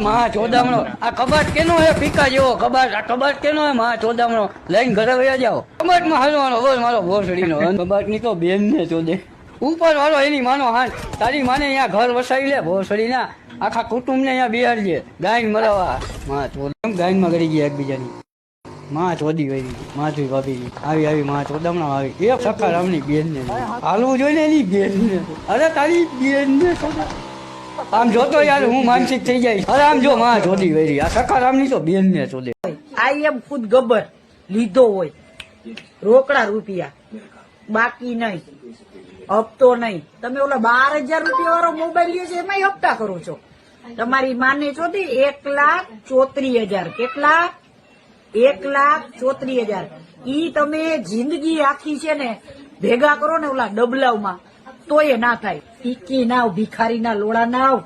મહા ચોદામણો આ કબાટ કેનો હે પીકા જેવો કબાટ આ કબાટ કેનો હે મહા ચોદામણો લઈને ઘરે વયા જાઓ કબાટમાં હાલવાનો બોલ મારો ભોસડીનો કબાટ ની તો બેન ને ચોદે ઉપર વાળો એની માનો હાથ તારી માને અહીંયા ઘર વસાવી લે ભોસડી ના આખા કુટુંબ ને અહીંયા બિહારજે ગાયન મરાવા મહા ચોદામ ગાયન માં કરી ગયા એકબીજાની મહા ચોદી વળી માધવી ભાભી આવી આવી મહા ચોદામણા આવી એક સખારામની બેન ને હાલવું જોઈએ ને એની બેન ને અરે તારી બેન ને આમ જોતો યાર હું માનસિક થઈ જાય અરે આમ જો માં ચોદી વળી આ સખારામ ની તો બેન ને ચોદે આઈ એમ ખુદ ગબ્બર લીધો હોય રોકડા રૂપિયા બાકી નહીં હપ્તો નહીં તમે ઓલા 12,000 રૂપિયા વાળો મોબાઈલ લ્યો છો એમાં હપ્તા કરો છો તમારી માને ચોદી 1,34,000 કેટલા 1,34,000 ઈ તમે જિંદગી આખી છે ને ભેગા કરો ને ઓલા ડબલાવમાં તો એ ના થાય ટીકી નાવ ભિખારી ના લોડા નાવ